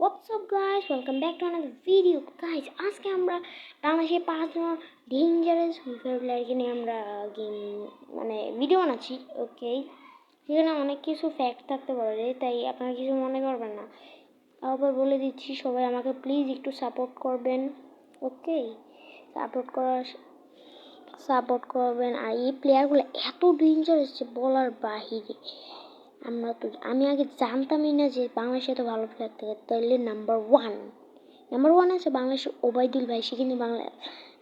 WhatsApp guys, welcome back to another video. Guys, আজকে আমরা বাংলাদেশে 5জন ডেঞ্জারাস প্লেয়ারকে নিয়ে আমরা গেম ভিডিও বানাচ্ছি। ওকে, সেখানে অনেক কিছু ফ্যাক্ট থাকতে পারে, তাই আপনারা কিছু মনে করবেন না। আবার বলে দিচ্ছি, সবাই আমাকে প্লিজ একটু সাপোর্ট করবেন। ওকে, সাপোর্ট করবেন। আর এই প্লেয়ারগুলো এত ডেঞ্জারাস যে বলার বাহিরে। আমি আগে জানতামই না যে বাংলাদেশে এত ভালো প্লেয়ার থাকে। তাহলে নাম্বার ওয়ান আছে বাংলাদেশের ওবায়দুল ভাই। সে কিন্তু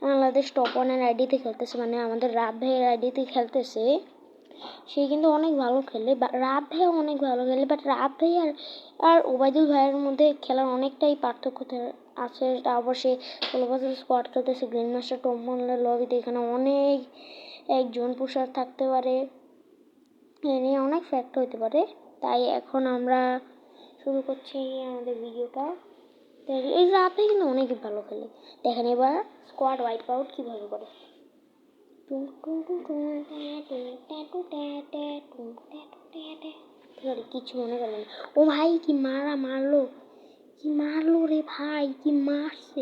বাংলাদেশ টপ ওয়ানের আইডিতে খেলতেছে, মানে আমাদের রাত ভাইয়ের আইডিতে খেলতেছে। সে কিন্তু অনেক ভালো খেলে, রাত ভাইও অনেক ভালো খেলে, বাট রাত ভাই আর ওবায়দুল ভাইয়ের মধ্যে খেলার অনেকটাই পার্থক্য আছে। তারপর সে 16 বছর স্কোয়াড খেলতেছে গ্র্যান্ড মাস্টার টপ ওয়ানের লবিতে। এখানে অনেক একজন পুষার থাকতে পারে, এ নিয়ে অনেক ফ্যাক্ট হতে পারে। তাই এখন আমরা শুরু করছি আমাদের ভিডিওটা। এই রাতে কিন্তু অনেক ভালো খেলে। দেখেন এবার স্কোয়াড ওয়াইপ আউট কীভাবে করে। কিছু মনে করবেন। ও ভাই, কি মারলো রে ভাই, কি মারছে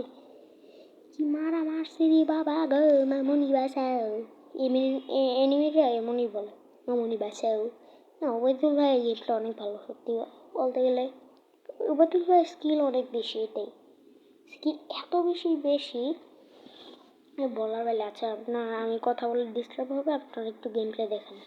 রে বাবা গো। মামুনি বাসাও, এনিমিরা এমনই বলে, মামুনি বাসাও। না, ওবায়দুল ভাইয়ের গেমটা অনেক ভালো, সত্যি বলতে গেলে। ওবায়দুল ভাইয়ের স্কিল অনেক বেশি, এটাই স্কিল এত বেশি বলার বেলা। আচ্ছা, আমি কথা বলে ডিস্টার্ব হবে, আপনারা একটু গেম প্লে দেখেন।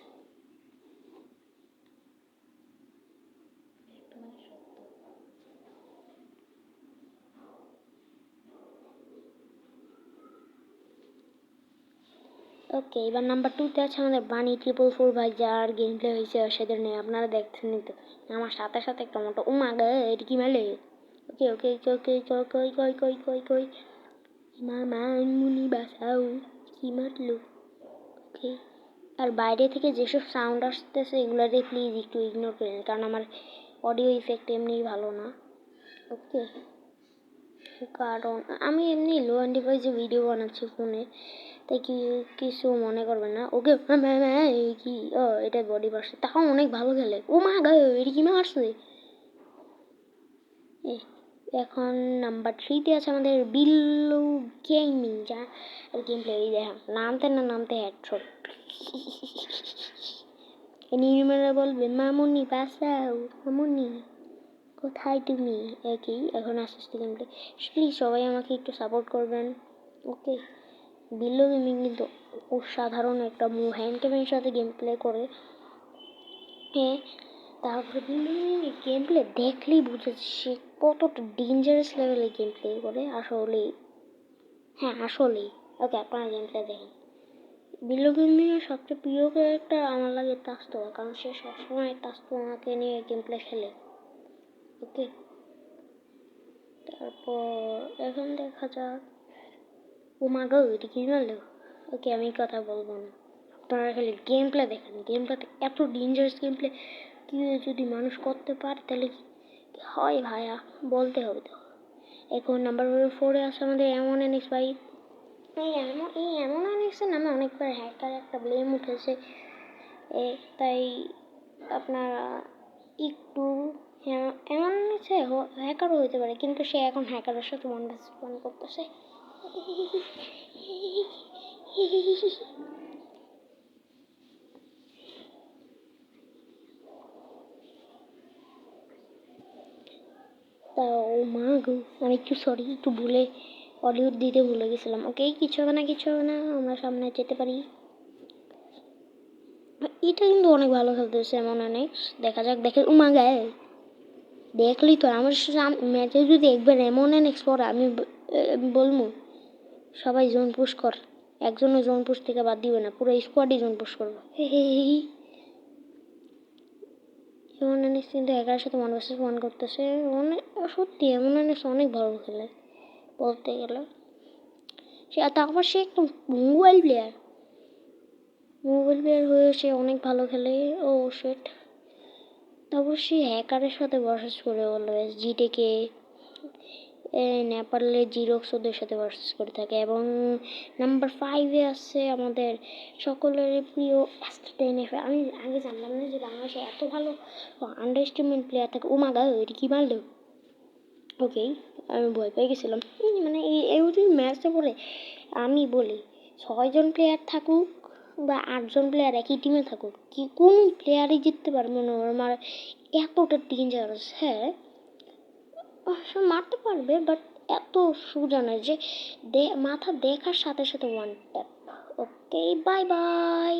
ওকে, এবার নাম্বার 2-তে আছে আমাদের বানি 444 ভাই, যার গেম প্লে হয়েছে সেদের নিয়ে আপনারা দেখছেনই তো। আমার সাথে একটা মোটো ও মা গে, এটা কি মেলে। ওকে ওকে ওকে কই কই কই কই কই মামুনি বাসাও, কি মারলো। ওকে, আর বাইরে থেকে যেসব সাউন্ড আসতেছে এগুলোতে প্লিজ একটু ইগনোর করেন, কারণ আমার অডিও ইফেক্ট এমনি ভালো না। ওকে, কারণ আমি এমনি লো অ্যান্ড ডিভাইসে ভিডিও বানাচ্ছি ফোনে, তাই কিছু মনে করবেন না। ওকে, কি এটা বডি বাড়ছে, তাও অনেক ভালো খেলে। ও মা গো, এটা কি মারছে। এখন নাম্বার 3-তে আছে আমাদের বিল্লু গেমিং, যা গেম প্লে দেখা নামতে হেডশট। নির্মেরা বলবে মামুনি বাসাও, মামুনি কোথায় তুমি। একই এখন আস্তে গেম প্লে। প্লিজ সবাই আমাকে একটু সাপোর্ট করবেন। ওকে, বিল্লু গেমিং কিন্তু অসাধারণ একটা হ্যান্ড ক্যামের সাথে গেম প্লে করে। হ্যাঁ, তারপরে বিল্লু গেম প্লে দেখলেই বুঝেছি সে কতটা ডেঞ্জারাস লেভেলে গেম প্লে করে আসলেই। হ্যাঁ আসলেই। ওকে, আপনারা গেম প্লে দেখেন। বিল্লু গেমিংয়ের সবচেয়ে প্রিয় ক্যারেক্টার আমার লাগে তাস্তোয়া, কারণ সে সবসময় তাস্তোয়াকে নিয়ে গেম প্লে খেলে। ওকে, তারপর এখন দেখা যাক। ও মা গো, এটা কি মারলো। ওকে, আমি কথা বলবো না, আপনারা খালি গেম প্লে দেখেন। গেম প্লেতে এত ডেঞ্জারাস গেম প্লে কি যদি মানুষ করতে পারে তাহলে কি হয় ভাইয়া, বলতে হবে তো। এখন নাম্বার 4-এ আছে আমাদের এমন এনিক্স ভাই। এমন এনিক্সের নামে অনেকবার হ্যাকার একটা ব্লেম উঠেছে, তাই আপনারা একটু এমন নিচ্ছে হ্যাকারও হতে পারে, কিন্তু সে এখন হ্যাকারের সাথে 1v1 করতেছে। তা ও মা গো, আমি একটু ভুলে অডিও দিতে ভুলে গেছিলাম। ওকে, কিছু হবে না, আমরা সামনে যেতে পারি। এটা কিন্তু অনেক ভালো খেলতেছে এমন এনিক্স। দেখা যাক, ও মা গায়ে দেখলি তো আমার ম্যাচে যদি একবার এমন এনিক্স পড়ে, আমি বলবো সবাই জোন পুশ কর। একজনও জোন পুশ থেকে বাদ দিবে না, পুরো স্কোয়াডই জোন পুশ করবে। এমন এনিক্স কিন্তু একার সাথে 1v1 করতেছে। অনেক সত্যি এমন এনিক্স অনেক ভালো খেলে বলতে গেলে। তারপর সে একটু মোবাইল প্লেয়ার হয়ে সে অনেক ভালো খেলে। ও সেট, তারপর সে হ্যাকারের সাথে ভার্সেস করে অলওয়েজ জিটেকে, নেপালের জিরক্স ওদের সাথে ভার্সেস করে থাকে। এবং নাম্বার 5-এ আছে আমাদের সকলের প্রিয় S10F। আমি আগে জানতাম না যে বাংলাদেশে এত ভালো আন্ডার এস্টিমেট প্লেয়ার থাকে। ও মা গো, এটা কি মারলো। ওকে, আমি ভয় পেয়ে গেছিলাম। মানে এই ম্যাচটা পরে আমি বলি 6 জন প্লেয়ার থাকুক বা 8 জন প্লেয়ার একই টিমে থাকুক, কি কোন প্লেয়ারই জিততে পারবে না আমার, এতটা ডেঞ্জারাস। হ্যাঁ, অবশ্য মারতে পারবে, বাট এত সোজা নয় যে মাথা দেখার সাথে সাথে ওয়ান ট্যাপ। ওকে, বাই বাই।